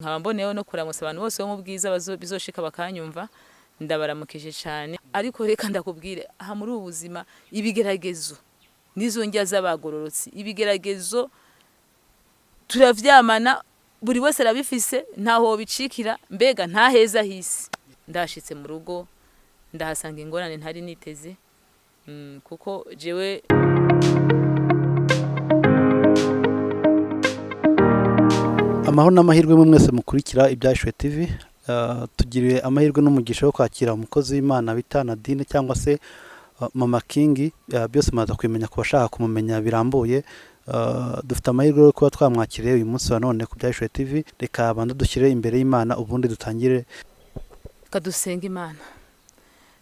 nkaba mboneyeho no kuramutsa abantu bose bo mu bwiza bizoshika bakanyumva ndabaramukije cyane. Ariko reka ndakubwire aha muri ubu buzima ibigeragezo nizo njya z'abagororotsi, ibigeragezo turavyamana buri wese arabifise ntaho bicikira, mbega nta heza hisi. Ndashitse mu rugo ndahasanga ingorane ntari niteze, kuko jewe amahoro n'amahirwe mu mwese mukurikira IBYAHISHUWE TV. Tugiriwe amahirwe n'umugisha wo kwakira umukozi w'Imana bita Nadine cyangwa se Mama King. Byose maza kwimenya ku bashaka kumumenya birambuye. Dufite amahirwe yo kuba twamwakiriye uyu munsi wa none ku IBYAHISHUWE TV. Reka abanza dushyire imbere y'Imana ubundi dutangire. Kadusenga Imana.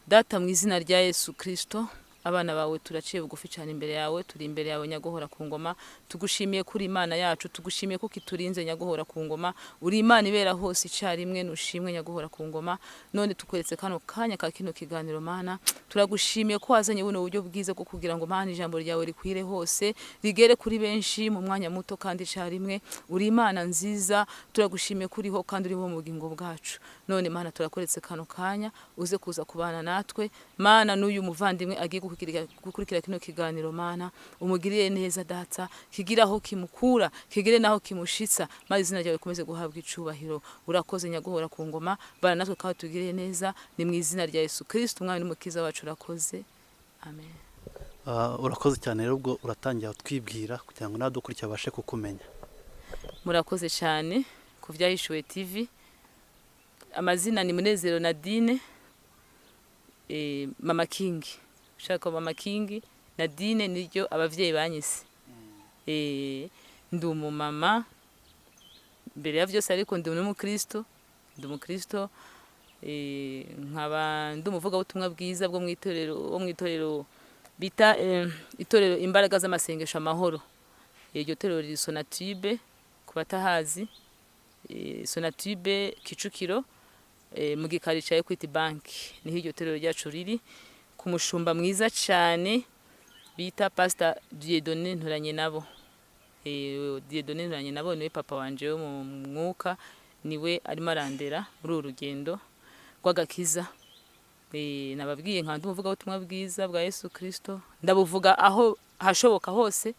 Data mu izina rya Yesu Kristo, abana bawe turaciye bugufi cyane imbere yawe, turi imbere yawe nyagohora ku ngoma. Tugushimiye kuri Imana yacu, tugushimiye kuko iturinze nyagohora ku ngoma. Uri Imana ibera hose icyarimwe, nushimwe nyagohora ku ngoma. None tukweretse kano kanya ka kino kiganiro Mana, turagushimiye ko wazanye buno buryo bwiza bwo kugira ngo Mana ijambo ryawe rikwire hose, rigere kuri benshi mu mwanya muto kandi icyarimwe. Uri Imana nziza, turagushimiye kuriho kandi uriho mu bugingo bwacu. None Mana turakweretse kano kanya uze kuza kubana natwe. Mana n'uyu muvandimwe agiye gukurikira kino kiganiro Mana, umugiriye neza Data, kigira aho kimukura, kigire naho kimushitsa, maze izina ryawe rikomeze guhabwa icubahiro. Urakoze nyagohora ku ngoma, bana natwe kandi tugiriye neza, ni mu izina rya Yesu Kristo umwami n'umukiza wacu. Urakoze, amen. Urakoze cyane rero, ubwo uratangira twibwira kugira ngo nadukurikira bashe kukumenya. Murakoze cyane ku IBYAHISHUWE TV. Amazina ni Munezero Nadine, Mama King. Ushaka Mama King, Nadine niryo abavyeyi banyise. Ndi umumama mbere ya byose, ariko ndi umukristo, nkaba ndi umuvuga butumwa bwiza bwo mwitorero bita itorero imbaraga z'amasengesho amahoro. Iryo torero riri Sonatube ku batahazi, Sonatube Kicukiro, mu gikari cya Equity Bank niho iryo torero ryacu riri, ku mushumba mwiza cyane bita Pastor Dieudonné Nturanye nabo. Dieudonné Nturanye nabo niwe papa wanje wo mu mwuka, niwe arimo arandera muri urugendo rw'agakiza. Nababwiye nka ndi umuvuga butumwa bwiza bwa Yesu Kristo, ndabuvuga aho hashoboka hose,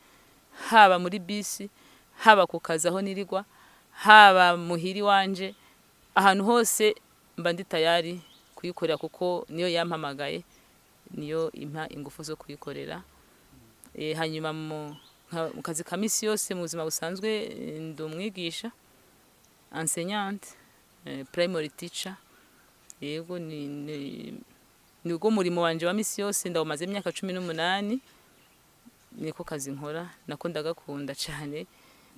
haba muri bisi, haba ku kazi aho nirigwa, haba muhiri wanje, ahantu hose mba ndi tayari kuyikorera kuko niyo yampamagaye, niyo impa ingufu zo kuyikorera. Hanyuma mu kazi ka misi yose mu buzima busanzwe ndi umwigisha, enseignante, primary teacher. Yego nibwo murimo wanje wa misi yose, ndawumaze imyaka 18. Niko kazi nkora, nako ndagakunda cyane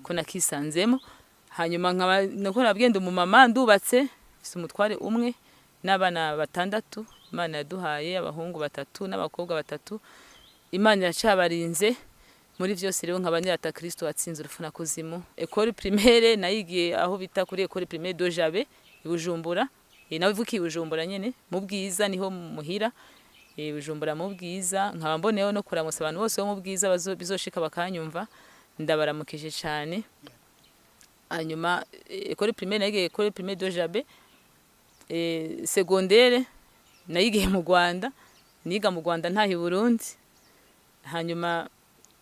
ko nakisanzemo. Hanyuma nkaba nakora bwende umumama, ndubatse, mfite umutware umwe n'abana 6. Imana yaduhaye abahungu 3 n'abakobwa 3. Imana yacabarinze muri byose. Rero nkaba nirata Kristo watsinze urupfu na kuzimu. École primaire nayigiye aho bita kuri École primaire de Jabe ibujumbura. Nawe vuki ibujumbura nyene mu bwiza niho muhira. Ibujumbura mu bwiza, nkaba mboneyeho no kuramutsa abantu bose bo mu bwiza bizoshika bakanyumva ndabaramukije cyane. Hanyuma École primaire nayigiye École primaire de Jabe. Secondaire nayigiye mu Rwanda, niga mu Rwanda ntahi Burundi. Hanyuma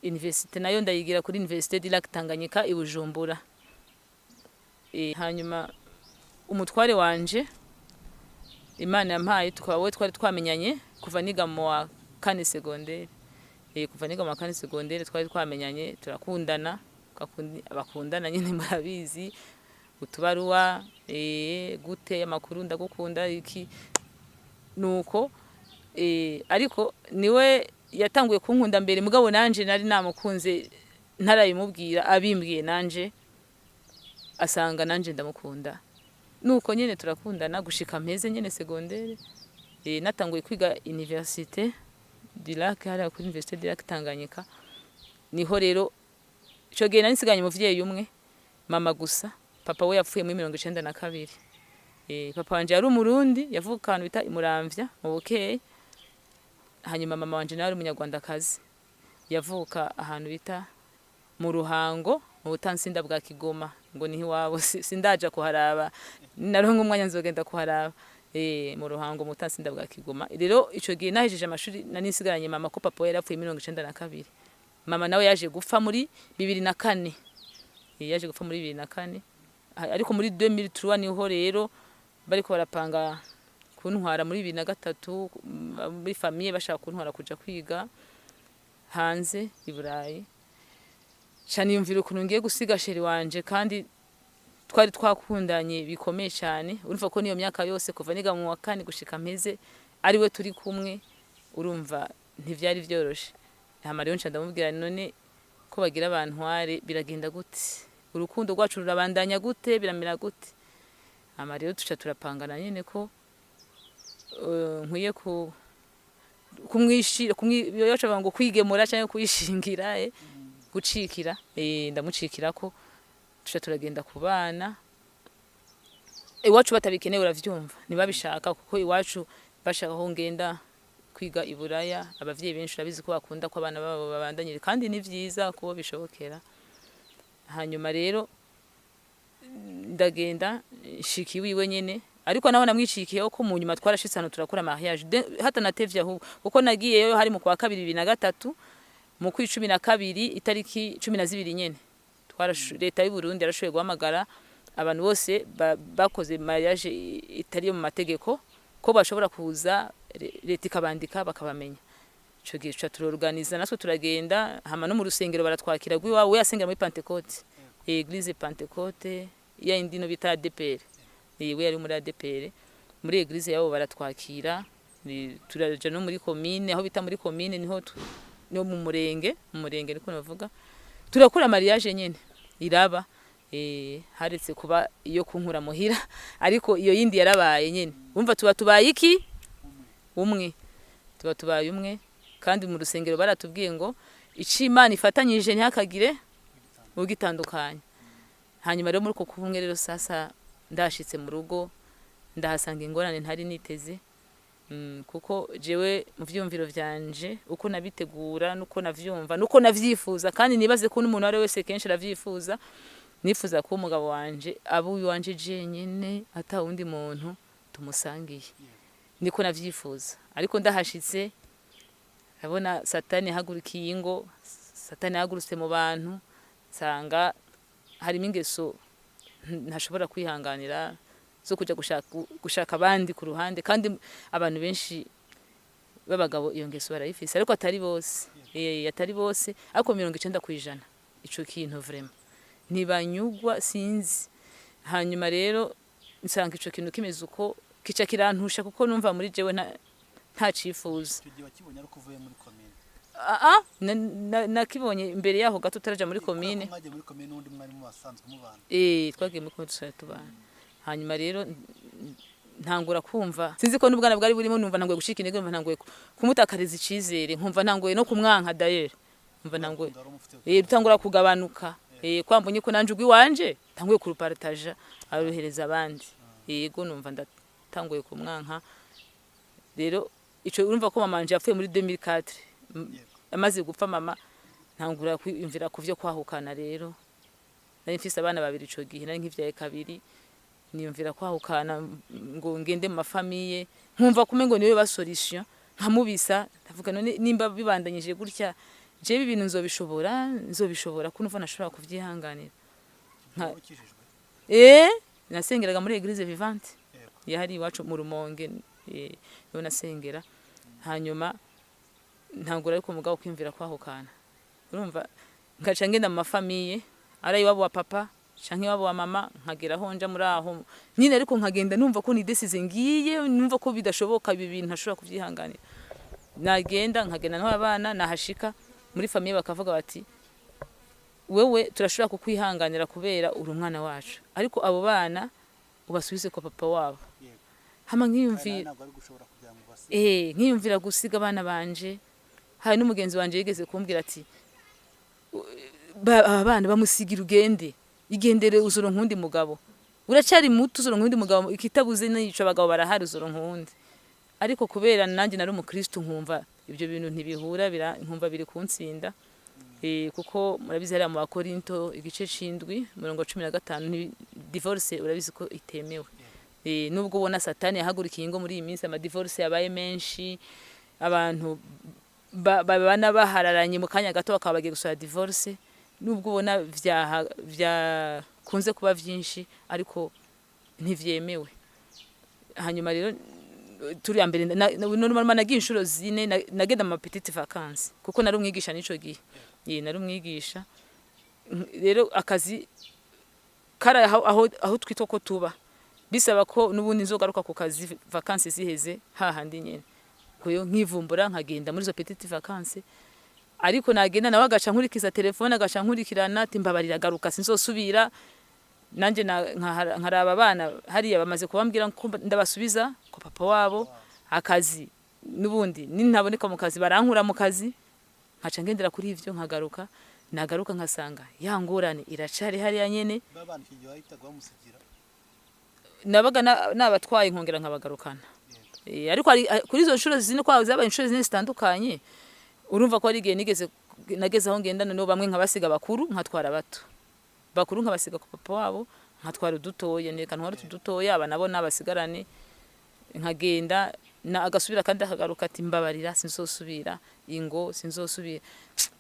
université nayo ndayigira kuri Université du Lac Tanganyika ibujumbura. Hanyuma umutware wanje Imana yampaye, twari twamenyanye kuva niga mu wa 4 secondaire. Kuva niga mu wa 4 secondaire twari twamenyanye, turakundana, abakundana nyine murabizi, utubaruwa, gute amakuru ndagukunda iki nuko. Ariko niwe yatanguye kunkunda mbere, mugabo nanje nari namukunze ntarayimubwira, abimbwiye nanje asanga nanje ndamukunda. Nuko nyene turakundana gushika mpeze nyene secondaire. Natanguye kwiga Université du Lac, hari kuri Université du Lac Tanganyika. Niho rero ico gihe nanisiganye umuvyeyi umwe, mama gusa. Papa we yapfuye muri 1992. Papa wanje yari umurundi, yavuka ahantu bita Imuramvya mu Bukeye. Hanyuma mama wanje nawe ari umunyarwandakazi, yavuka ahantu bita mu Ruhango mu butansinda bwa Kigoma ngo niho iwabo sindaja kuharaba naronka umwanya nzogenda kuharaba mu Ruhango mu butansinda bwa Kigoma. Rero ico gihe nahejeje amashuri nani nsigaranye mama ko papa yarapfuye 1992. Mama nawe yaje gupfa muri 2004. Yaje gupfa muri 2004 ariko muri 2003 niho rero bariko barapanga kuntwara muri 2003 muri famille bashaka kuntwara kuja kwiga hanze i Burayi. Cyane yumvira ukuntu ngiye gusiga sheri wanje kandi twari twakundanye bikomeye cyane. Urumva ko niyo myaka yose kuva niga mu wa 4 gushika mpeze ari we turi kumwe, urumva ntivyari byoroshe. Hama rero nca ndamubwira none ko bagira abantware biragenda gute, urukundo rwacu rurabandanya gute, biramera gute. Hama rero tuca turapangana nyene ko nkwiye kumwishira yoca ngo kwigemura cyangwa kuyishingira gucikira ndamucikira ko tuca turagenda kubana. Iwacu batabikeneye uravyumva ntibabishaka kuko iwacu bashaka ho ngenda kwiga i Buraya. Abavyeyi benshi urabizi ko bakunda ko abana babo babandanyire kandi ni vyiza kubo bishobokera. Hanyuma rero ndagenda shiki wiwe nyene ariko naho namwicikiyeho ko mu nyuma twarashitse hano turakora mariage hata natevye aho kuko nagiyeyo hari mu kwa 2023 mu kwa 12 itariki 12 nyene leta y'u Burundi yarashoboye guhamagara abantu bose bakoze mariage itari mu mategeko ko bashobora kuza leta ikabandika bakabamenya. Ico gihe tuca turorganiza natwe turagenda hama no mu rusengero baratwakira gwiwawe yasengera muri Pentecote Église Pentecote ya indino bita ADPR. We yari muri ADPR muri Église yabo baratwakira turaja no muri commune aho bita muri commune niho no mu murenge niko navuga turakora mariage nyene iraba haretse kuba iyo kunkura muhira ariko iyo yindi yarabaye nyene. Umva tubaye iki umwe tubaye umwe kandi mu rusengero baratubwiye ngo icimana ifatanyije ntihakagire ugitandukanye. Hanyuma rero muri uko kubumwe rero sasa ndashitse mu rugo ndahasanga ingorane ntari niteze kuko jewe mu vyumviro vyanje uko nabitegura nuko navyumva nuko navyifuza kandi nibaze ko n'umuntu ari wese kenshi ravyifuza nifuza ko umugabo wanje abo wanje jenyene ata wundi muntu tumusangiye niko navyifuza. Ariko ndahashitse abona satani hagurukiye ingo, satani hagurutse mu bantu sanga harimo ingeso ntashobora kwihanganira zo kuja gushaka abandi ku ruhande kandi abantu benshi babagabo iyo ngeso barayifise ariko atari bose atari bose ariko 90% ico kintu vraiment ntibanyugwa sinzi. Hanyuma rero nsanga ico kintu kimeze uko kica kirantusha kuko numva muri jewe nta cifuza. Nakibonye imbere yaho gato taraja muri commune. Twagiye muri commune tubana. Hanyuma rero ntangura kumva sinzi ko n'ubwana bwari burimo numva ntangoye gushika intege numva ntangoye kumutakariza icizere nkumva ntangoye no kumwanka d'ailleurs numva ntangoye bitangura kugabanuka kwambonye ko nanjugwi wanje ntangoye kurupartager arohereza abandi yego numva ndatangoye kumwanka. Rero ico urumva ko mama wanje yapfuye muri 2004 amaze gupfa mama ntangura kwiyumvira kuvyo kwahukana. Rero nari mfise abana babiri ico gihe nari nkivyaye kabiri niyumvira kwahukana ngo ngende mu mafamiye nkumva kumengo niwe ba solution nkamubisa ndavuga none nimba bibandanyije gutya je ibintu nzobishobora kunumva nashobora kuvyihanganira. Nasengeraga muri Église Vivante yahari iwacu mu Rumonge yo nasengera. Hanyuma ntangura ariko umugabo kwimvira kwahukana urumva ngaca ngenda mu mafamiye ara iwabo wa papa canke iwabo wa mama nkagera aho nja muri aho nyine ariko nkagenda numva ko ni decisive ngiye numva ko bidashoboka ibi bintu ntashobora kuvyihanganira. Nagenda nkagenda n'abana nahashika muri famiye bakavuga bati wewe turashobora kukwihanganira kubera uri umwana wacu ariko abo bana ubasubize ko papa wabo. Hama nkiyumvira gusiga abana banje. Hari n'umugenzi wanje yigeze kumbwira ati abana bamusigira ugende igendere uzuro nkundi mugabo uracari muto uzuro nkundi mugabo ikitabuze n'ico abagabo barahari uzuro nkundi. Ariko kubera nanjye nari umukristo nkumva ibyo bintu ntibihura nkumva biri kunsinda kuko murabizi hariya mu Bakorinto igice c'indwi 15 divorce urabizi ko itemewe. Nubwo ubona Satani yahagurikiye ingo muri iyi minsi ama divorce yabaye menshi, abantu babana bahararanye mu kanya gato bakaba bagiye gusaba divorce, nubwo ubona kunze kuba vyinshi ariko ntivyemewe. Hanyuma rero turi ambere normal nagiye inshuro zine nagenda mu petite vacances kuko nari umwigisha nico gihe. Nari umwigisha rero akazi kara aho twitwa ko tuba bisaba ko nubundi nzogaruka ku kazi vacances ziheze hahandi nyene kuyo nkivumbura nkagenda muri zo petite vacances, ariko nagenda nawe agaca nkurikiza telefone agaca nkurikirana ati mbabarira garuka sinzosubira. Nanje nkaraba abana hariya bamaze kubambwira ko ndabasubiza ko papa wabo akazi nubundi nintaboneka mu kazi barankura mu kazi, nkaca ngendera kuri ivyo nkagaruka nkasanga yangorane iracari hariya nyene. Nabaga nabatwaye nkongera nkabagarukana. Ariko kuri izo nshuro zine kwa zabaye inshuro zine zitandukanye, urumva ko ari igihe nageze aho ngendana no bamwe nkabasiga bakuru nkatwara bakuru nkabasiga ku papa wabo nkatwara udutoya nereka ntwara udutoya aba nabo nabasigarane nkagenda agasubira kandi akagaruka ati mbabarira sinzosubira ingo sinzosubira.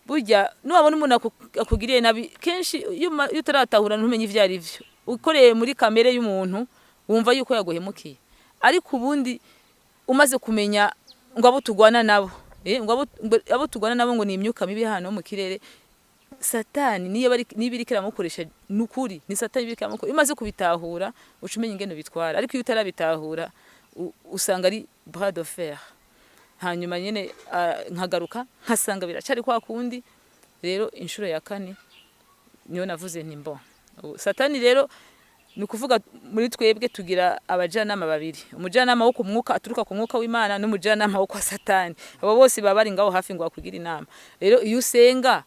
Burya nubabona umuntu akugiriye nabi kenshi iyo utaratahura ntumenye ivyo ari vyo ukoreye muri kamere y'umuntu wumva yuko yaguhemukiye, ariko ubundi umaze kumenya ngo abo tugwana nabo abo tugwana nabo ngo ni imyuka mibi hano mu kirere. Satani nibirikira mukoresha nukuri ni Satani birikira mukoresha imaze kubitahura ucumenye ingene bitwara, ariko iyo utarabitahura usanga ari bras de fer. Hanyuma nyene nkagaruka nkasanga biracari kwa kundi. Rero inshuro ya kane niyo navuze nti mbo Satani rero nukuvuga muri twebwe tugira abajanama babiri, umujanama wo ku mwuka aturuka ku mwuka w'Imana n'umujanama wo kwa Satani. Abo bose baba bari ngaho hafi ngo akugira inama. Rero iyo usenga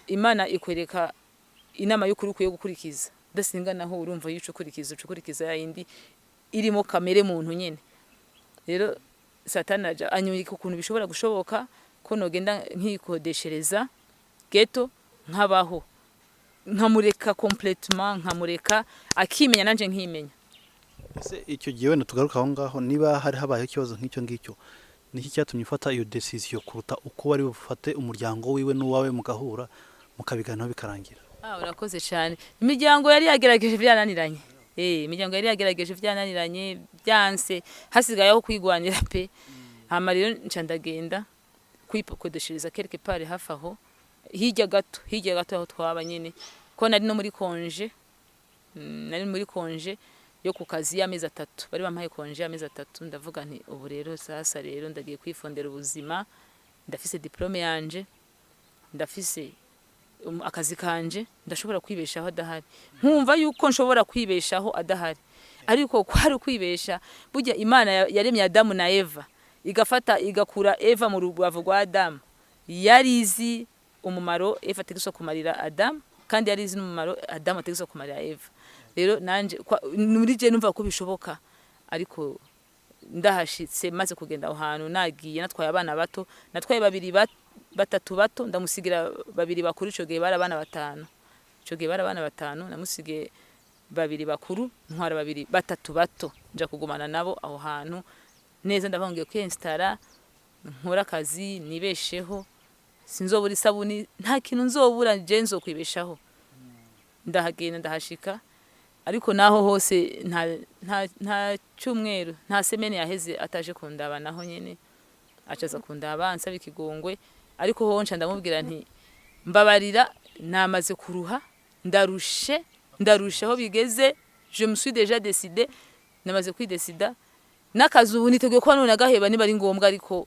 Imana ikwereka inama y'ukuri ukwiye gukurikiza, dasinga naho urumva yucukurikiza yindi irimo kamere muntu nyene. Rero Satani aja anyurika ukuntu bishobora gushoboka ko nogenda nkikodeshereza ghetto nkabaho nkamureka complètement nkamureka akimenya nanje nkimenya. Ese icyo gihe wenda tugaruka aho ngaho niba hari habaye ikibazo nk'icyo ngicyo niki cyatumye ufata iyo decision kuruta uko wari bufate umuryango wiwe n'uwawe mugahura mukabiganaho bikarangira? Urakoze cyane. Imiryango yari yagerageje byananiranye. Imiryango yari yagerageje byananiranye byanse hasigaye aho kwigwanira pe. Hama rero ncandagenda kwikodeshereza quelque part hafi aho hirya gato aho twaba nyene ko nari no muri konje yo ku kazi y'amezi 3 bari bampaye konje y'amezi 3. Ndavuga nti ubu rero sasa rero ndagiye kwifondera ubuzima, ndafise diplome yanje, ndafise akazi kanje, ndashobora kwibeshaho adahari. Nkumva yuko nshobora kwibeshaho adahari, ariko kwari kwibesha burya Imana yaremye Adamu na Eva igafata igakura Eva mu rubavu rwa Adamu. Yarizi umumaro Eva ategetswe kumarira Adamu kandi yarizi n'umumaro Adamu ategetswe kumarira Eva. Rero nanje muri je numva ko bishoboka, ariko ndahashitse maze kugenda aho hantu nagiye natwaye abana bato, natwaye batatu bato ndamusigira babiri bakuru. Ico gihe bari abana batanu namusige babiri bakuru ntwara batatu bato nja kugumana nabo aho hantu neza. Ndavangiye kwinstara nkora akazi nibesheho, sinzobura isabuni nta kintu nzobura je nzokwibeshaho. Ndahagenda ndahashika, ariko naho hose nta cyumweru nta semene yaheze ataje kundaba naho nyene acaza kundaba ansaba ikigongwe. Ariko ho nca ndamubwira nti mbabarira namaze kuruha ndarushe aho bigeze, je me suis déjà décidé, namaze kwidesida n'akazi ubu niteguye ko none agaheba niba ari ngombwa, ariko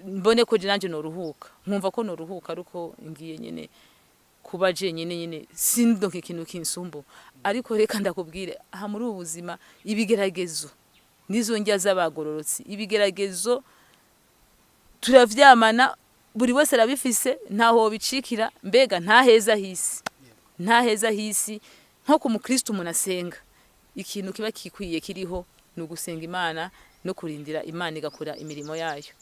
mbone ko je nanje noruhuka, nkumva ko noruhuka ariko ngiye nyene kuba je nyene sindonke ikintu kinsumbu. Ariko reka ndakubwire aha muri ubuzima ibigeragezo nizo njya z'abagororotsi, ibigeragezo turavyamana buri wese arabifise ntaho bicikira. Mbega nta heza hisi nko ku mukristo umuntu asenga, ikintu kiba kikwiye kiriho no gusenga Imana no kurindira Imana igakora imirimo yayo.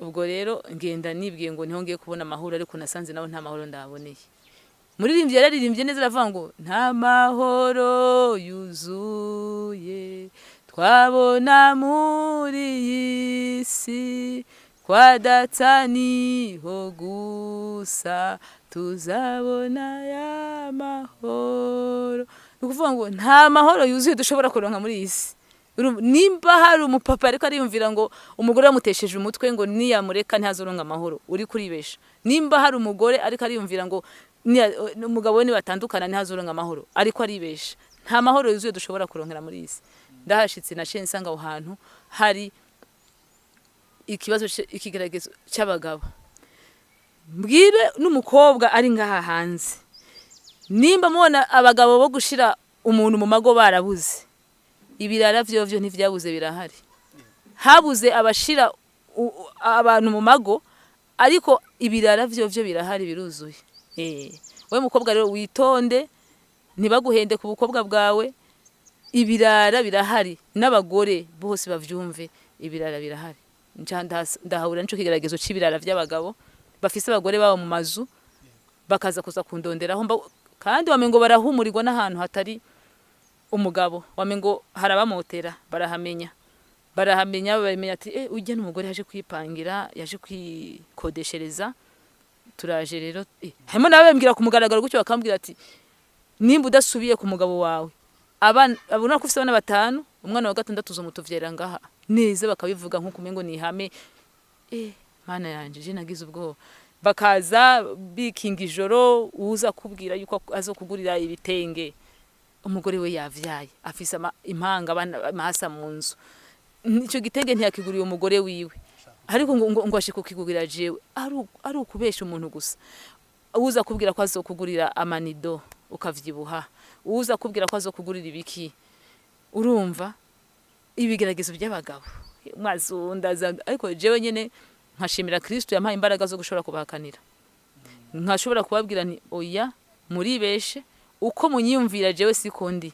ubwo rero ngenda nibwiye ngo niho ngiye kubona amahoro ariko nasanze naho nta mahoro ndaboneye muririmbye yararirimbye neza aravuga ngo nta mahoro yuzuye twabona muri iyi si kwa data niho gusa tuzabona ya mahoro ukuvuga ngo nta mahoro yuzuye dushobora kuronka muri iyi si nimba hari umupapa ariko ariyumvira ngo umugore yamutesheje umutwe ngo niyamureka ntazoronka amahoro uri kuribesha nimba hari umugore ariko ariyumvira ngo umugabo we nibatandukana ntazoronka amahoro ariko aribesha nta mahoro yuzuye dushobora kuronkera muri iyi si ndahashitse naciye nsanga aho hantu hari ikibazo ikigeragezo cy'abagabo mbwire n'umukobwa ari ngaha hanze nimba mubona abagabo bo gushira umuntu mu mago barabuze ibirara vyovyo ntivyabuze birahari habuze abashira abantu mu mago ariko ibirara vyovyo birahari biruzuye we mukobwa rero witonde ntibaguhende ku bukobwa bwawe ibirara birahari n'abagore bose bavyumve ibirara birahari ndahahura nico kigeragezo c'ibirara vy'abagabo bafise abagore babo mu mazu bakaza kuza kundonderaho kandi wamengo barahumurirwa n'ahantu hatari umugabo wamengo harabamotera barahamenya bamenya ati ujya n'umugore yaje kwipangira yaje kwikodeshereza turaje rero harimo nabembwira ku mugaragaro gutyo bakambwira ati nimba udasubiye ku mugabo wawe abona ko ufite abana 5 umwana wa 6 uzomutuvyera ngaha neza bakabivuga nko kumengo ni ihame mana yanje je nagize ubwo bakaza bikinga ijoro uza kubwira yuko azokugurira ibitenge umugore we yavyaye afise impanga abana mahasa mu nzu nicyo gitenge ntiyakiguriye umugore wiwe ariko ngo ashike kukigurira jewe ari ukubesha umuntu gusa uza kubwira ko azokugurira amanido ukavyibuha uza kubwira ko azokugurira ibiki urumva ibigeragezo by'abagabo mwazundaza ariko jewe nyene nkashimira Kristo yampaye imbaraga zo gushobora kubahakanira nkashobora kubabwira nti oya muribeshe uko munyiyumvira jewe sikondi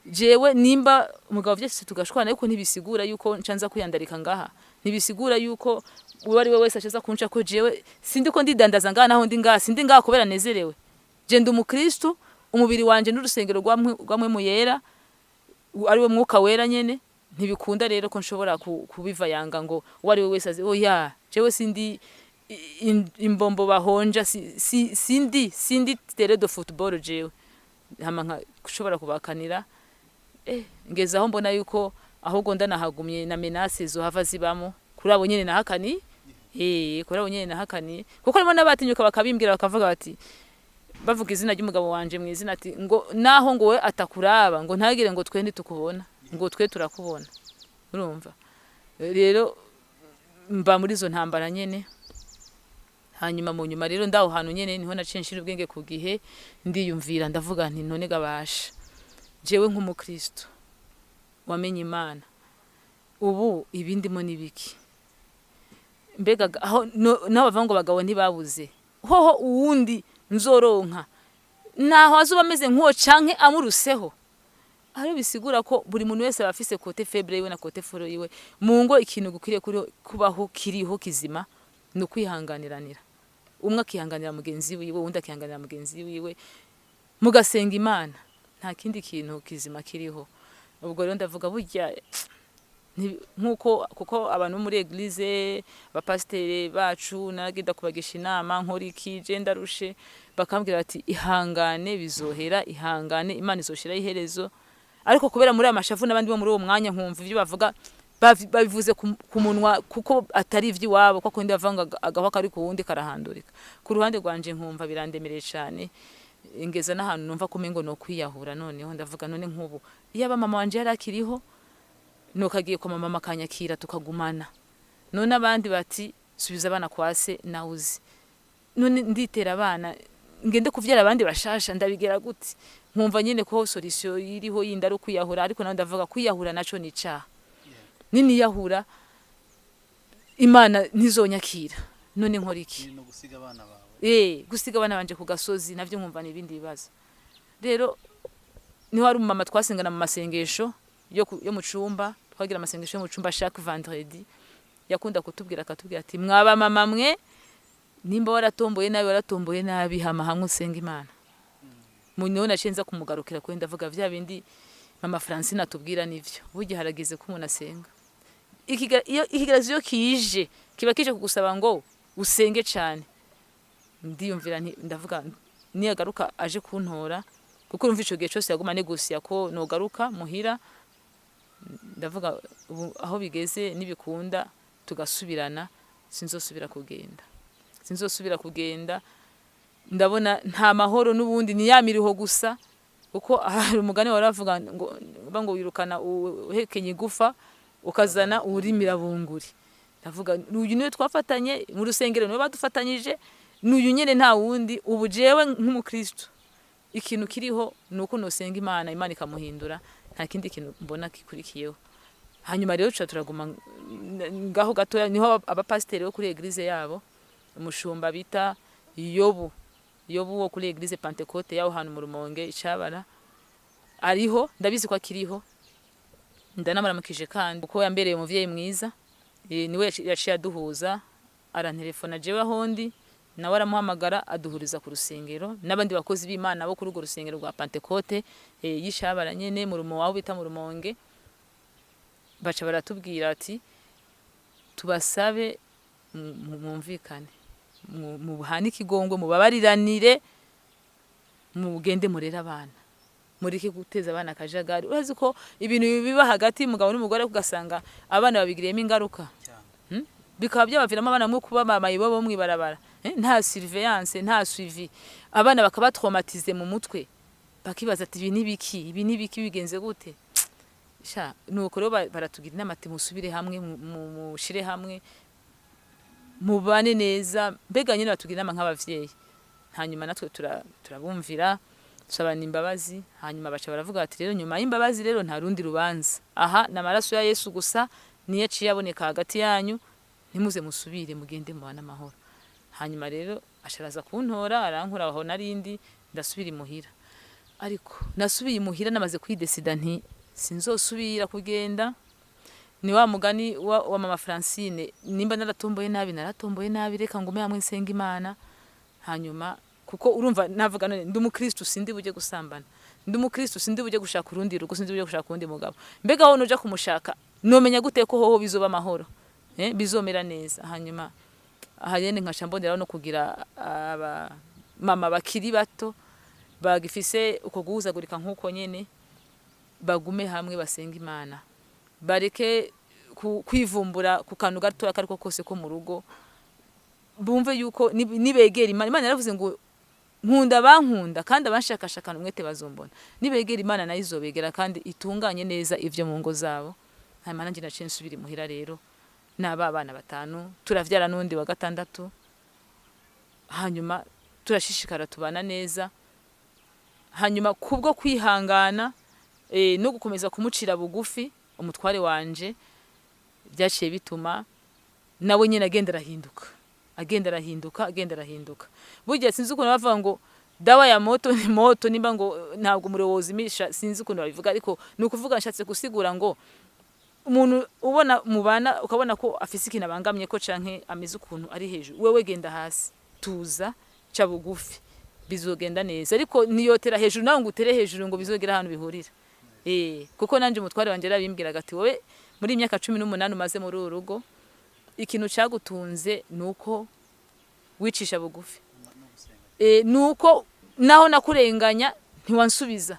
jewe nimba umugabo vyese tugashwana ariko ntibisigura yuko ncanza kuyandarika ngaha ntibisigura yuko uwari we wese achaza kunca ko jewe sindi ko ndidandaza ngaha naho ndi ngaha sindi ngaha kubera nezerewe je ndi umukristo umubiri wanje n'urusengero rwamwe mu yera ari we mwuka wera nyene ntibikunda rero ko nshobora kubiva yanga ngo uwari we wese azi oya jewe sindi imbombo bahonja sindi tere de football jewe hama nshobora kubakanira ngeze aho mbona yuko ahubwo ndanahagumye na menace zo hava zibamo kuri abo nyene nahakani kuri abo nyene nahakani kuko arimo nabatinyuka bakabimbwira bakavuga bati bavuga izina ry'umugabo wanje mu izina ati ngo naho ngo we atakuraba ngo ntagire ngo twe ntitukubona ngo twe turakubona urumva rero mba muri zo ntambara nyene hanyuma mu nyuma rero ndaho hantu nyene niho nacenshira ubwenge ku gihe ndiyumvira ndavuga nti none gabasha jewe nk'umukristo wamenye Imana ubu ibindimo nibiki mbega aho n'abavango bagabo ntibabuze hoho uwundi nzoronka naho azuba ameze nk'uwo canke amuruseho ari bisigura ko buri muntu wese bafise kote faible yiwe na kote foro yiwe mu ngo ikintu gukiriye kubaho kiriho kizima no kwihanganiranira umwe akihanganira mugenzi wiwe undi akihanganira mugenzi wiwe mugasenga Imana nta kindi kintu kizima kiriho ubwo rero ndavuga burya nkuko kuko abantu muri eglise abapasiteri bacu naragenda kubagisha inama nkora iki je ndarushe bakambwira bati ihangane bizohera ihangane Imana izoshira iherezo ariko kubera muri amashavu nabandi bo muri uwo mwanya nkumva ivyo bavuga babivuze ku munwa kuko atari ivy'iwabo kuko ndi bavanga agaho kari ku wundi karahandurika ku ruhande rwanje nkumva birandemereye cyane ingeza n'ahantu numva ko mengo no kwiyahura noneho ndavuga none nk'ubu iyo abamama wanje yarakiriho nukagiye kwa mama makanyakira tukagumana none abandi bati subiza abana kwase nawuzi none nditera abana ngende kuvyara abandi bashasha ndabigera gute nkumva nyene ko solution iriho yindi ari kwiyahura ariko nawe ndavuga kwiyahura naco ni ca nini yahura Imana ntizonyakira none nkora iki no gusiga abana bawe gusiga abana banje ku gasozi navyo nkumva n'ibindi bibazo rero ni wari umama twasengana mu masengesho yo mu cumba twagira amasengesho yo mu cumba chaque vendredi yakunda kutubwira akatubwira ati mwaba mama mwe nimba waratomboye nabi hama hamwe usenga Imana. Munyo nacenza kumugarukira kwenda avuga vya bindi mama Francine atubwira nivyo. Burya harageze ko umuntu asenga. Ikigazo kije kiba kije kugusaba ngo usenge cyane. Ndiyumvira ndavuga niyagaruka aje kuntora kuko urumva ico gihe cyose yaguma negosia ko nogaruka muhira. Ndavuga aho bigeze nibikunda tugasubirana sinzosubira kugenda ndabona nta mahoro n'ubundi ni yamiriho gusa kuko hari umugani waravuga ngo wirukana uhekenye gufa ukazana urimira bunguri. Ndavuga uyu niwe twafatanye mu rusengero niwe badufatanyije n'uyu nyene nta wundi ubu jewe nk'umukristo ikintu kiriho nuko nosenga Imana ikamuhindura nta kindi kintu mbona kikurikiyeho. Hanyuma rero turaguma ngaho gatoya niho abapasiteri bo kuri eglise yabo umushumba bita Yobu wo kuri eglise Pentecote yaho hano mu Rumonge icabara ariho ndabizi ko akiriho ndanamaramukije kandi uko yambereye umuvyeyi mwiza niwe yaciye aduhuza arantelefona jewe ahondi nawe aramuhamagara aduhuriza ku rusengero n'abandi bakozi b'Imana bo kuri urwo rusengero rwa Pentecote yishabara nyene mu rumo waho bita mu Rumonge baca baratubwira ati tubasabe mumvikane mu buhani kigongwe mu babariranire mu bugende murera abana murike guteza abana kajagari. Urazi ko ibintu biba hagati y'umugabo n'umugore kugasanga abana babigiriyemo ingaruka bikaba byabaviramo abana mu kuba mama ibo mwibarabara nta surveillance nta suivi abana bakaba traumatize mu mutwe bakibaza ati ibi nibiki bigenze gute sha nuko rero baratugira inama ati musubire hamwe mushire hamwe mubane neza mbega nyine batugira inama nk'abavyeyi. Hanyuma natwe turabumvira tusabana imbabazi hanyuma baca baravuga ati rero nyuma y'imbabazi rero nta rundi rubanza aha n'amaraso ya Yesu gusa niyo ciye aboneka hagati yanyu nimuze musubire mugende mubana amahoro. Hanyuma rero asharaza kuntora arankura aho narindi ndasubira imuhira ariko nasubiye imuhira namaze kwidesida nti sinzosubira kugenda. Ni wa mugani wa mama Francine nimba naratomboye nabi reka ngume hamwe nsenga Imana. Hanyuma kuko urumva navuga none ndi umukristo sindi buje gusambana ndi umukristo sindi buje gushaka urundi rugo sindi buje gushaka undi mugabo mbega aho noja kumushaka nomenya gute ko hoho bizoba amahoro bizomera neza. Hanyuma ahayene nka shambondera no kugira aba mama bakiri bato bagifise uko guhuzagurika nkuko nyene bagume hamwe basenga Imana bareke kwivumbura ku kantu gato akariko kose ko mu rugo bumve yuko nibegera Imana yaravuze ngo nkunda bankunda kandi abanshakashaka umwete bazombona nibegera Imana nayo izobegera kandi itunganye neza ivyo mu ngo zabo. Hanyuma nanjye naciye nsubira imuhira rero n'aba abana 5 turavyara n'undi wa 6 hanyuma turashishikara tubana neza. Hanyuma kubwo kwihangana no gukomeza kumucira bugufi umutware wanje byaciye bituma nawe nyine agenda arahinduka. Burya sinzi ukuntu bavuga ngo dawa ya moto ni moto nimba ngo ntabwo umuriro wozimisha sinzi ukuntu babivuga ariko nukuvuga nshatse gusigura ngo umuntu ubona mubana ukabona ko afise ikintu abangamye ko canke ameze ukuntu ari hejuru wewe genda hasi tuza ca bugufi bizogenda neza ariko niyotera hejuru nawe ngo utere hejuru ngo bizogera ahantu bihurira. Kuko nanje umutware wanje arabimbwiraga ati wowe muri imyaka 18 umaze muri urugo ikintu cagutunze nuko wicisha bugufi nuko naho nakurenganya ntiwansubiza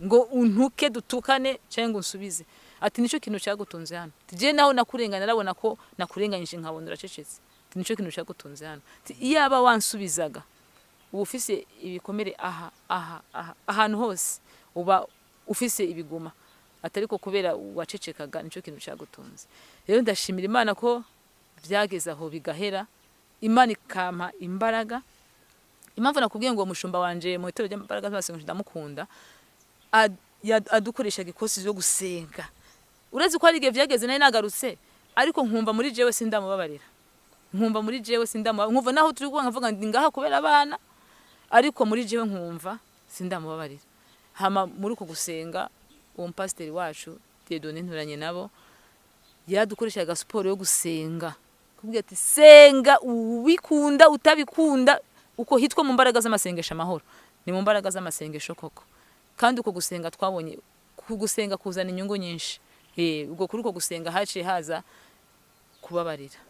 ngo untuke dutukane cyangwa unsubize ati nico kintu cagutunze hano tije naho nakurenganya narabona ko nakurenganyije nkabonera cecetse ati nico kintu cagutunze hano iyaba wansubizaga ubufise ibikomere ahantu hose uba ufise ibiguma atariko kubera wacecekaga nico kintu cagutunze. Rero ndashimira Imana ko byageze aho bigahera Imana ikampa imbaraga. Impamvu nakubwiye ngo mushumba wanje mu itero ry'imbaraga zose ndamukunda adukoresha gikosi zo gusenga. Urazi ko ari igihe byageze nayo nagarutse ariko nkumva muri jewe sindamubabarira nkumva naho turi kuvuga nkavuga ngaha kubera abana ariko muri jewe nkumva sindamubabarira. Hama muri uko gusenga uwo mpasiteri wacu Diedone nturanye nabo yadukoreshaga siporo yo gusenga kuvuga ati senga ubikunda utabikunda uko hitwa mu mbaraga z'amasengesho amahoro ni mu mbaraga z'amasengesho koko kandi uko gusenga twabonye kugusenga kuzana inyungu nyinshi ubwo kuri uko gusenga haciye haza kubabarira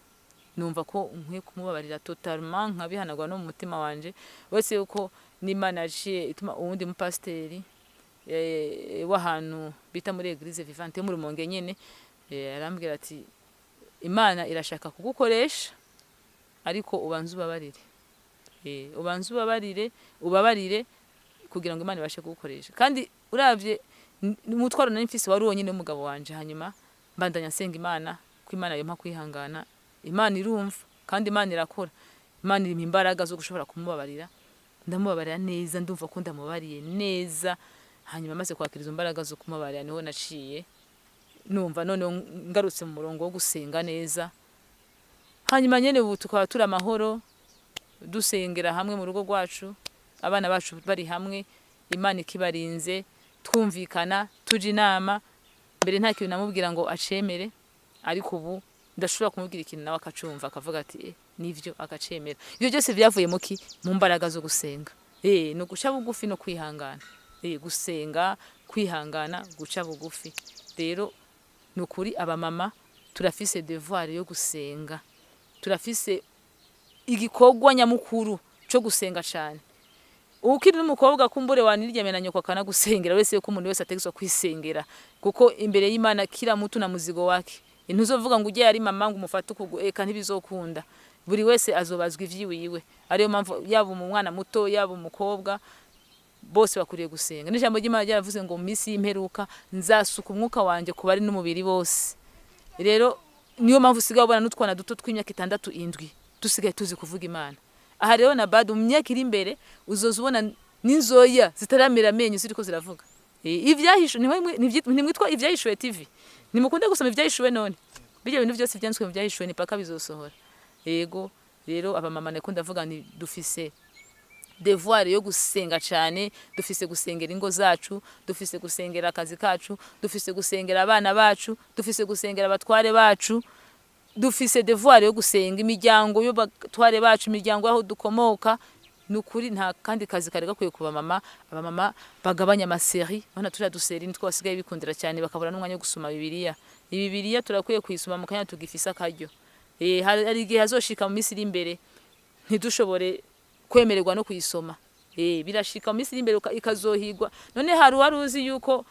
numva ko nkwiye kumubabarira totalement nkabihanagwa no mu mutima wanje wese uko n'Imana yaciye ituma uwundi mupasteri w'ahantu bita muri Eglise Vivante yo muri Rumonge nyene arambwira ati Imana irashaka kugukoresha ariko ubanze ubabarire ubanze ubabarire kugira ngo Imana ibashe kugukoresha kandi uravye umutwaro nari mfise wari wonyine umugabo wanje hanyuma mbandanya nsenga Imana ko Imana yompa kwihangana Imana irumva kandi Imana irakora Imana iri imbaraga zo gushobora kumubabarira ndamubabarira neza ndumva ko ndamubariye neza hanyuma maze kwakiriza imbaraga zo kumubabarira niho naciye numva none ngarutse mu murongo wo gusenga neza hanyuma nyene ubu tukaba turi amahoro dusengera hamwe mu rugo rwacu abana bacu bari hamwe Imana ikibarinze twumvikana tuje inama mbere nta kintu namubwira ngo acemere ariko ubu ndashobora kumubwira ikintu nawe akacumva akavuga ati nivyo akacemera ibyo byose byavuye muki mu mbaraga zo gusenga no guca bugufi no kwihangana gusenga kwihangana guca bugufi rero nukuri abamama turafise devoir yo gusenga turafise igikorwa nyamukuru cyo gusenga cyane ukiri n'umukobwa kumbure wanirya menanyo kwa kana gusengera wese ko umuntu wese ategetswe kwisengera kuko imbere y'Imana kira mutu na muzigo wake ntuzovuga ngo uje yari mama ngo umufate ukugo eka ntibizokunda buri wese azobazwa ivyiwiwe ariyo mpamvu yaba umwana muto yaba umukobwa bose bakuriye gusenga n'ijambo ry'Imana ryaravuze ngo misi y'imperuka nzasuka umwuka wanje kubari n'umubiri bose rero niyo mpamvu usigaye ubona n'utwana duto tw'imyaka 6 7 dusigaye tuzi kuvuga Imana aha rero na bado mu myaka iri imbere uzoza ubona n'inzoya zitaramera amenyo ziriko ziravuga ibyahishuwe nimwitwa ibyahishuwe TV nimukunde gusoma ibyahishuwe none bijye bintu byose byanzwe mu byahishuwe ni paka bizosohora yego rero abamama nakunda avuga ni dufise devoir yo gusenga cyane dufise gusengera ingo zacu dufise gusengera akazi kacu dufise gusengera abana bacu dufise gusengera abatware bacu dufise devoir yo gusenga imiryango yo batware bacu imiryango aho dukomoka nukuri nta kandi kazi kare gakwiye kuba mama abamama bagabanya amaseri bana turi duseri nitwo basigaye bikundira cyane bakabura n'umwanya wo gusoma Bibiliya turakwiye kuyisoma mu kanya tugifisa akaryo hari igihe hazoshika mu misiri imbere ntidushobore kwemererwa no kuyisoma birashika mu misiri imbere ikazohigwa none hari waruzi yuko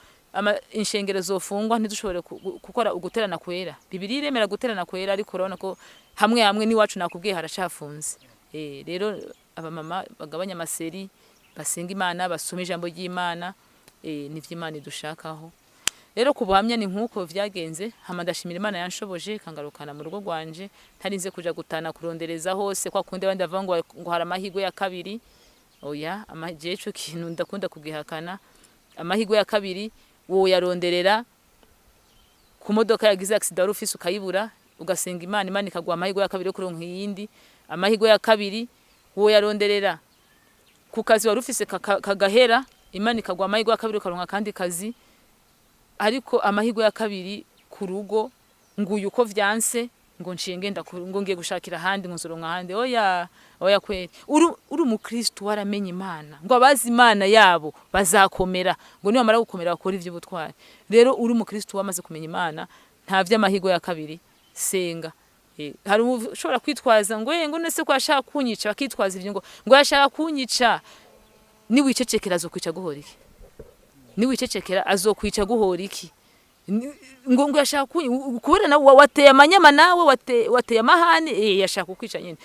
inshengero zofungwa ntidushobore gukora uguterana kwera Bibiliya iremera guterana kwera ariko urabona ko hamwe ni wacu nakubwiye haracafunze rero abamama bagabanya amaseri basenga Imana basoma ijambo ry'Imana n'ivy'Imana idushakaho rero kubuhamya ni nkuko vyagenze hama ndashimira Imana yanshoboje kangarukana mu rugo rwanje ntarinze kuja gutana kurondereza hose kwa kunde bandi bavanga ngo hari amahigwe ya kabiri oya amajecho kintu ndakunda kugihakana amahigwe ya kabiri wo yaronderera ku modoka yagize accident ufise ukayibura ugasenga Imana ikagwa amahigwe ya kabiri yo kuronka iyindi amahigwe ya kabiri wo yaronderera ku kazi wari ufise kagahera Imana ikagwa amahigwe ya kabiri ukaronka kandi kazi ariko amahigwe ya kabiri ku rugo nguyu uko vyanse ngo nshinge ngo ngiye gushakira handi ngo nzoronka handi oya kweri uri umukristo waramenye Imana ngo abazi Imana yabo bazakomera ngo niyo amara gukomera bakora ivy'ubutwari rero uri umukristo wamaze kumenya Imana nta vy'amahigwe ya kabiri senga hari ushobora kwitwaza ngo nese ko ashaka kunyica bakitwaza ivyo ngo yashaka kunyica ni wicecekera azokwica guhora iki ni wicecekera azokwica guhora iki ngo yashaka kubera na wateye amanyama nawe wateye amahane yashaka kukwica nyine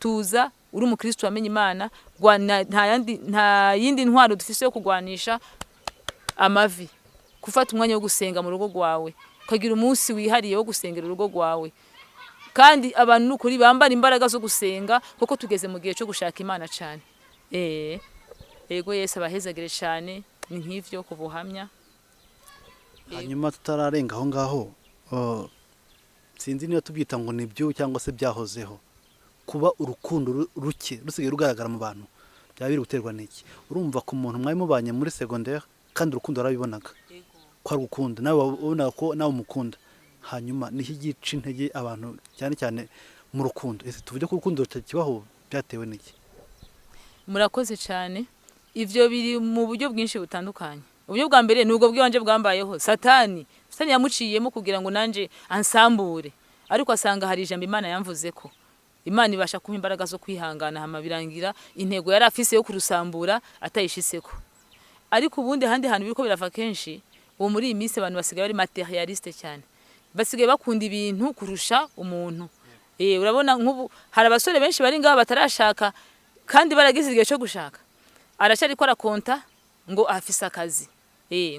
tuza uri umukristo wamenye Imana nta yindi ntwaro dufise yo kugwanisha amavi kufata umwanya wo gusenga mu rugo rwawe ukagira umunsi wihariye wo gusengera urugo rwawe kandi abantu nukuri bambara imbaraga zo gusenga kuko tugeze mu gihe cyo gushaka Imana cyane yego Yesu abahezagire cyane ni nk'ivyo kubuhamya hanyuma tutararenga aho ngaho sinzi niyo tubyita ngo nibyo cyangwa se byahozeho kuba urukundo ruke rusigaye rugaragara mu bantu byaba biri guterwa n'iki urumva ku muntu mwari mubanye muri secondaire kandi urukundo warabibonaga ko ari gukunda nawe ubona ko nawe umukunda hanyuma niho gica intege abantu cyane cyane mu rukundo. Ese tuvuge ko urukundo rutakibaho byatewe n'iki? Murakoze cyane. Ivyo biri mu buryo bwinshi butandukanye. Uburyo bwa mbere nubwo bwanje bwambayeho, satani yamuciyemo kugira ngo nanje ansambure, ariko asanga hari ijambo Imana yamvuze ko Imana ibasha kumpa imbaraga zo kwihangana hama birangira intego yari afise yo kurusambura atayishitseko. Ariko ubundi handi hantu biriko birava kenshi, uwo muri iyi minsi abantu basigaye bari materialiste cyane, basigaye bakunda ibintu kurusha umuntu. Urabona nk'ubu hari abasore benshi bari ngaho batarashaka kandi baragize igihe cyo gushaka, aracyari ko arakonta ngo afise akazi,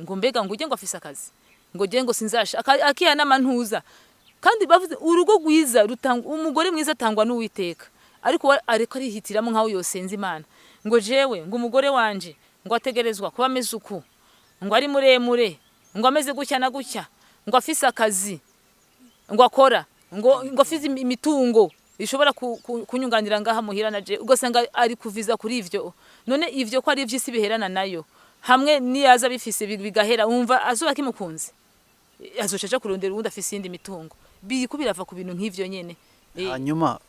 ngo mbega ngo ujye ngo afise akazi, ngo je ngo sinzashaka, akihana mantuza. Kandi bavuze urugo rwiza rutanga umugore mwiza atangwa n'Uwiteka, ariko arihitiramo nkaho yosenza Imana ngo jewe ngo umugore wanje ngo ategerezwa kuba ameze uku, ngo ari muremure, ngo ameze gutya na gutya, ngo afise akazi, ngo akora, ngo afise imitungo ishobora kunyunganira ngaha muhira naje, ugasanga ari kuviza kuri ivyo. None ivyo ko ari ivy'isi biherana nayo, hamwe niyaza bifise bigahera, umva azuba kimukunze, azocaca kurondera ubundi afise indi mitungo. Biko birava ku bintu nk'ivyo nyene. Hanyuma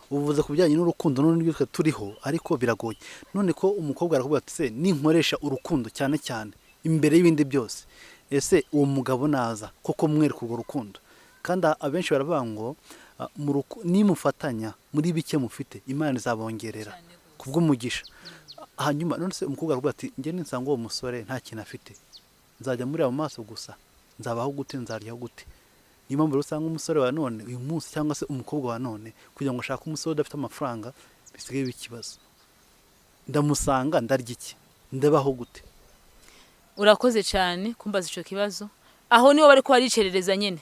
uvuze ku bijyanye n'urukundo none twe turiho, ariko biragoye. None ko umukobwa arakubwira ati se ninkoresha urukundo cyane cyane imbere y'ibindi byose, ese uwo mugabo naza koko mwereka urwo rukundo? Kandi abenshi baravuga ngo nimufatanya muri bike mufite Imana izabongerera kubw'umugisha. Hanyuma none se umukobwa arakubwira ati nge ninsanga uwo musore nta kintu afite, nzajya muri abo maso gusa, nzabaho gute, nzaryaho gute? Niyo mpamvu usanga umusore wa none uyu munsi cyangwa se umukobwa wa none kugira ngo ashake umusore udafite amafaranga bisigaye bikibazo. Ndamusanga ndarya iki, ndabaho gute? Urakoze cyane kumbaza ico kibazo. Aho nibo bari ko baricerereza nyene,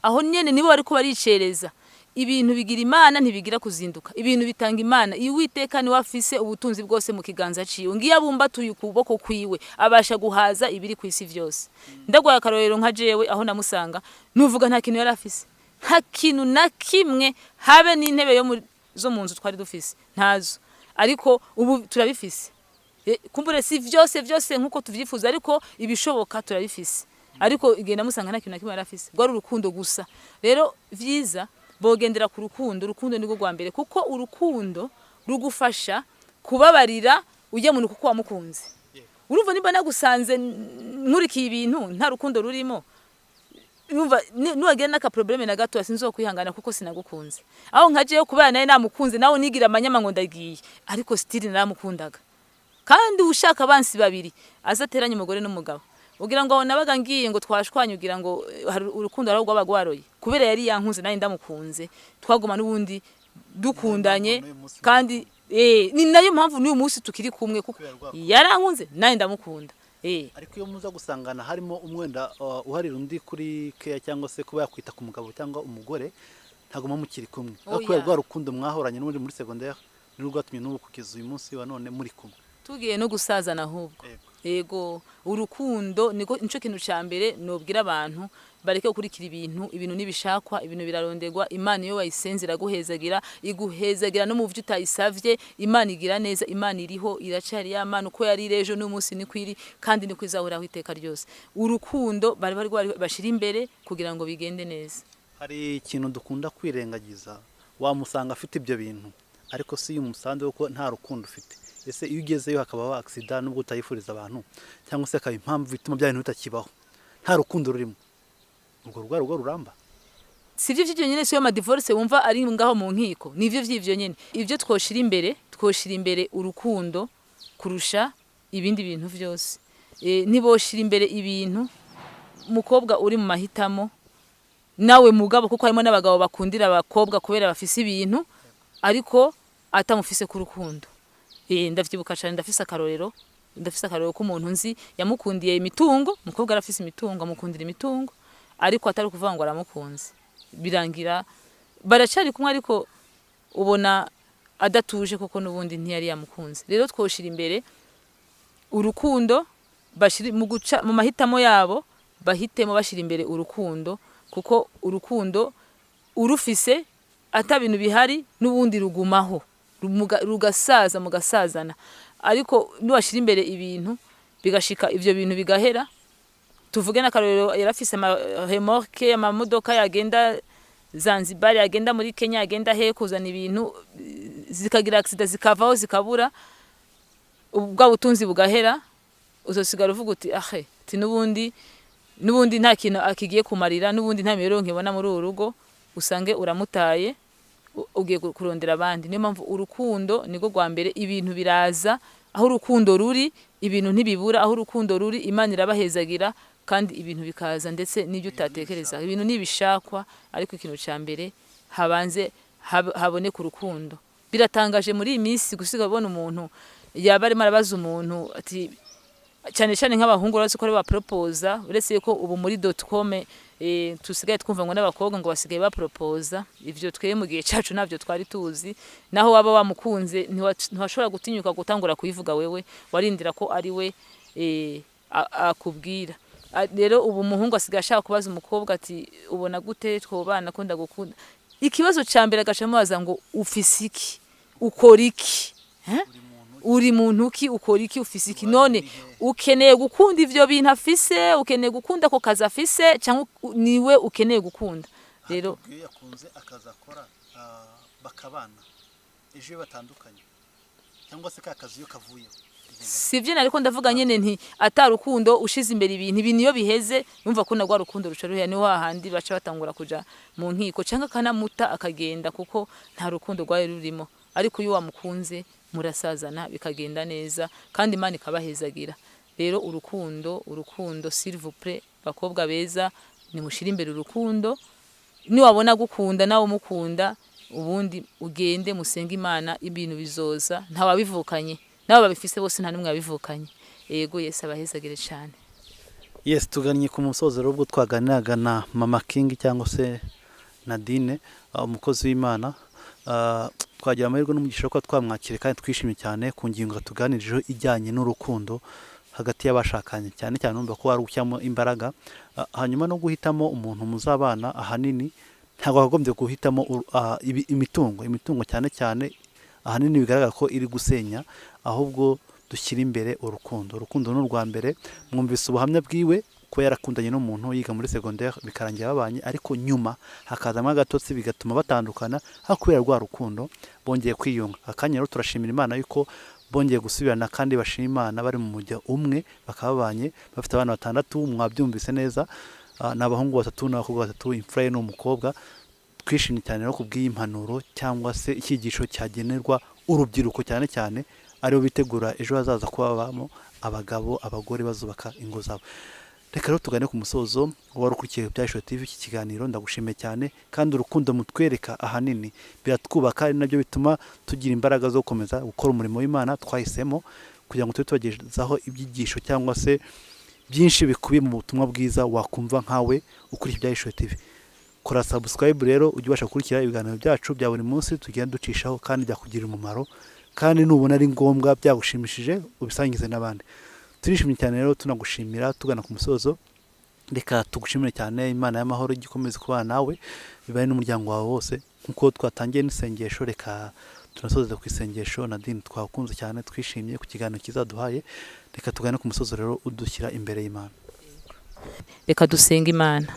aho nyene nibo bari ko baricereza. Ibintu bigira Imana ntibigira kuzinduka, ibintu bitanga Imana. Iyo Uwiteka ni wafise ubutunzi bwose mu kiganza ciwe, ngiye abumbatuye ukuboko kwiwe abasha guhaza ibiri kwisi vyose. Ndagwaye akarorero nka jewe aho namusanga, nuvuga nta kintu yari afise, nta kintu na kimwe, habe n'intebe zo mu nzu twari dufise ntazo, ariko ubu turabifise. Kumbure si vyose nkuko tuvyifuza, ariko ibishoboka turabifise. Ariko igenda musanga nta kintu na kimwe yari afise, gwari urukundo gusa. Rero vyiza bogendera ku rukundo. Urukundo niko gwa mbere, kuko urukundo rugufasha kubabarira ujye muntu kuko wamukunze. Urumva nimba nagusanze nkurikiye ibintu nta rukundo rurimo, urumva nuwagira naka probleme na gato sinzokwihangana kuko sinagukunze. Aho nkaje yo kubana naye namukunze, nawo nigira amanyama ngo ndagiye, ariko still naramukundaga. Kandi ushaka abansi babiri azateranye umugore n'umugabo, ugira ngo nabaga ngiye ngo twashwanye, ugira ngo urukundo aragwa bagwaroye, kubera yari yankunze naye ndamukunze, twaguma n'ubundi dukundanye. Kandi ni nayo mpamvu n'uyu munsi tukiri kumwe, kuko yarankunze naye ndamukunda. Ariko iyo muza gusangana harimo umwenda uharira undi kuri care cyangwa se kuba yakwita ku mugabo cyangwa umugore, ntago mukiri kumwe, kubera rwa rukundo mwahoranye n'ubundi muri secondaire n'urwo rwatumye n'ubu kugeza uyu munsi wa none muri kumwe, tugiye no gusazana. Ahubwo yego urukundo niko nico kintu ca mbere nobwira abantu bareke gukurikira ibintu nibishakwa, ibintu birarondegwa. Imana iyo wayisenzera guhezagira, iguhezagira no mu byo utayisavye. Imana igira neza, Imana iriho, iracari ya Mana uko yari rejo n'umunsi ni kwiri, kandi niko izahora iteka ryose. Urukundo bari bashira imbere kugira ngo bigende neza. Hari ikintu dukunda kwirengagiza, wamusanga afite ibyo bintu, ariko si umusanze kuko nta rukundo ufite. Ese iyo ugezeyo hakaba accident nubwo utayifuriza abantu, cyangwa se akaba impamvu bituma bya bintu bitakibaho, nta rukundo rurimo, urwo rugo ruramba? Sivyo vy'ivyo nyene, siyo ma divorce wumva ari ngaho mu nkiko, nivyo vy'ivyo nyene. Ivyo twoshira imbere urukundo kurusha ibindi bintu vyose. Niboshira imbere ibintu, mukobwa uri mu mahitamo nawe mugabo, kuko harimo n'abagabo bakundira abakobwa kubera bafise ibintu ariko atamufise ku rukundo. Ndavyibuka cyane, ndafise akarorero ko umuntu nzi yamukundiye imitungo, mukobwa arafise imitungo, amukundira imitungo, ariko atari kuvuga ngo aramukunze. Birangira baracari kumwe, ariko ubona adatuje kuko nubundi ntiyari yamukunze. Rero twoshira imbere urukundo, bashiri mu mahitamo yabo, bahitemo bashira imbere urukundo, kuko urukundo urufise atabintu bihari nubundi rugumaho, rugasaza mugasazana. Ariko nuwashira imbere ibintu bigashika, ivyo bintu bigahera, tuvuge n'akarorero yarafise remorque amamodoka yagenda Zanzibar, yagenda muri Kenya, yagenda he kuzana ibintu zikagira accident zikavaho zikabura, ubwa butunzi bugahera, uzosigara uvuga uti ahe ti nubundi nta kintu akigiye kumarira, nubundi nta mibereho nkibona muri urugo, usange uramutaye ugiye kurondera abandi. Niyo mpamvu urukundo niko gwa mbere, ibintu biraza aho urukundo ruri, ibintu ntibibura aho urukundo ruri, Imana irabahezagira kandi ibintu bikaza ndetse n'ibyo utatekereza, ibintu nibishakwa, ariko ikintu ca mbere habanze haboneka urukundo. Biratangaje muri iyi minsi gusiga babona umuntu yaba arimo arabaza umuntu ati, cyane cyane nk'abahungu barazi ko ari ba proposa, uretse ko ubu muri .com tusigaye twumva ngo n'abakobwa ngo basigaye ba proposa, ivyo tweye mu gihe cacu navyo twari tuzi, naho waba wamukunze ntiwashobora gutinyuka gutangura kuyivuga wewe, warindira ko ari we akubwira. Rero ubu umuhungu asigaye ashaka kubaza umukobwa ati ubona gute twobana ko ndagukunda. Ikibazo ca mbere agacamubaza ngo ufise iki, ukora iki, uri muntu ki, ukora iki, ufise iki. None ukeneye gukunda ivyo bintu afise, ukeneye gukunda ko kaza afise, cyangwa niwe ukeneye gukunda. Rero yakunze akaza akora bakabana ejo batandukanye, cyangwa se kakazi yo kavuye. Sivyo nariko ndavuga nyene nti atarukundo ushize imbere ibintu niyo biheze, numva ko nagwa rukundo rucaruya ni wahandi baca batangura kuja mu nkiko, cyangwa kanamuta akagenda kuko nta rukundo rwaye rurimo. Ariko iyo wamukunze murasazana bikagenda neza kandi Imana ikabahezagira. Rero urukundo s'il vous plaît bakobwa beza, nimushira imbere urukundo, ni wabona gukunda nawe umukunda, ubundi ugende musenga Imana, ibintu bizoza. Nta wabivukanye, nabo babifise bose nta numwe abivukanye. Yego Yesu abahezagire cyane. Yes, tugannye ku musozo rero ubwo twaganiraga na Mama King cyangwa se Nadine, umukozi w'Imana. Twagira amahirwe n'umugisha ko twamwakire kandi twishimye cyane ku ngingo tuganirijeho ijyanye n'urukundo hagati y'abashakanye, cyane cyane numva ko ari ucyamo imbaraga, hanyuma no guhitamo umuntu muzabana. Ahanini ntabwo wagombye guhitamo imitungo cyane cyane, ahanini bigaragara ko iri gusenya, ahubwo dushyira imbere urukundo n'u rwa mbere. Mwumvise ubuhamya bwiwe ko yarakundanye n'umuntu yiga muri secondaire bikarangira babanye, ariko nyuma hakazamo agatotsi bigatuma batandukana, kubera rwa rukundo bongeye kwiyunga. Akanya rero turashimira Imana yuko bongeye gusubirana kandi bashima Imana bari mu mujya umwe, bakababanye bafite abana 6. Mwabyumvise neza, n'abahungu 3 n'abakobwa 3, imfura n'umukobwa. Twishimye cyane no kubwiye impanuro cyangwa se icyigisho cyagenerwa urubyiruko cyane cyane aribo bitegura ejo hazaza kuba babamo abagabo abagore bazubaka ingo zabo. Reka rero tugane ku musozo warukurikiye IBYAHISHUWE TV. Iki kiganiro ndagushimiye cyane, kandi urukundo mutwereka ahanini biratwubaka, ari nabyo bituma tugira imbaraga zo gukomeza gukora umurimo w'Imana twahisemo, kugira ngo tube tubagezaho ibyigisho cyangwa se byinshi bikubiye mu butumwa bwiza wakumva nkawe ukurikiye IBYAHISHUWE TV. Kora subscribe rero ujye ubasha gukurikira ibiganiro byacu bya buri munsi tugenda ducishaho, kandi byakugirira umumaro, kandi nubona ari ngombwa byagushimishije ubisangize n'abandi. Turishimye cyane rero tunagushimira. Tugana ku musozo, reka tugushimire cyane. Imana y'amahoro igikomeze kubana nawe, bibaye n'umuryango wawe wose. Nkuko twatangiye n'isengesho, reka tunasoze ku isengesho. Nadine, twakunze cyane, twishimiye ku kiganiro kizaduhaye. Reka tugane ku musozo rero udushyira imbere y'Imana. Reka dusenga Imana.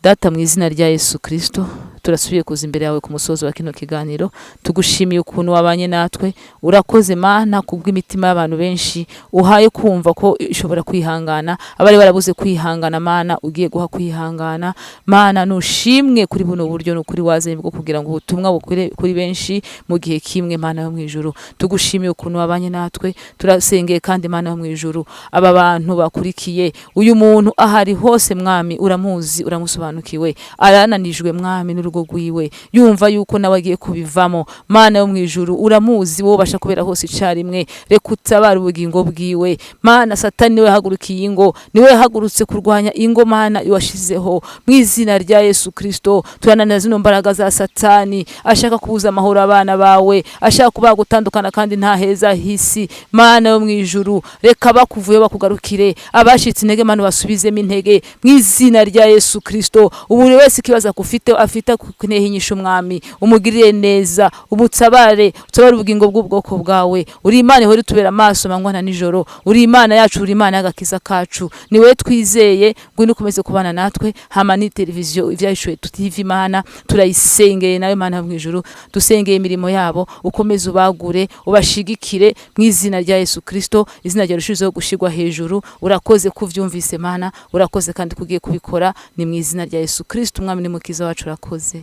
Data mu izina rya Yesu Kristo, turasubiye kuza imbere yawe ku musozo wa kino kiganiro. Tugushimiye ukuntu wabanye natwe, urakoze Mana kubw'imitima y'abantu benshi uhaye kumva ko ishobora kwihangana, abari barabuze kwihangana Mana ugiye guha kwihangana. Mana nushimwe kuri buno buryo no kuri wazanye bwo kugira ngo ubutumwa bukure kuri benshi mu gihe kimwe. Mana yo mwijuru, tugushimiye ukuntu wabanye natwe, turasengeye kandi Mana yo mwijuru aba bantu bakurikiye uyu muntu ahari hose Mwami uramuzi, uramusobanukiwe, arananijwe Mwami n'urugo rwiwe, yumva yuko nawe agiye kubivamo. Mana yo mwijuru uramuzi, wowe basha kubera hose icarimwe, reka utabara ubugingo bwiwe. Mana Satani niwe hagurukiye ingo, niwe hagurutse kurwanya ingo Mana iwashizeho. Mu izina rya Yesu Kristo turananiza zino mbaraga za Satani ashaka kubuza amahoro abana bawe, ashaka kuba gutandukana kandi nta heza hisi. Mana yo mwijuru reka bakuvuye bakugarukire, abashitse intege Mana basubizemo intege mu izina rya Yesu Kristo. Ubu wese kibaza kufite afite kuneho inyishu mwami umugirire neza ubutabare ubugingo bw'ubwoko bwawe uri Imana ihora itubera amaso manywa na nijoro uri Imana yacu uri Imana y'agakiza kacu niwe twizeye ngwino ukomeze kubana natwe hama ni televiziyo ibyahishuwe TV Imana turayisengeye nawe Mana mu ijuru dusengeye imirimo yabo ukomeze ubagure ubashigikire mu izina rya Yesu Kristo izina rya rushizeho gushigwa hejuru urakoze kuvyumvise Mana urakoze kandi kugiye kubikora ni mu izina rya Yesu Kristo umwami ni mukiza wacu urakoze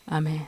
amen.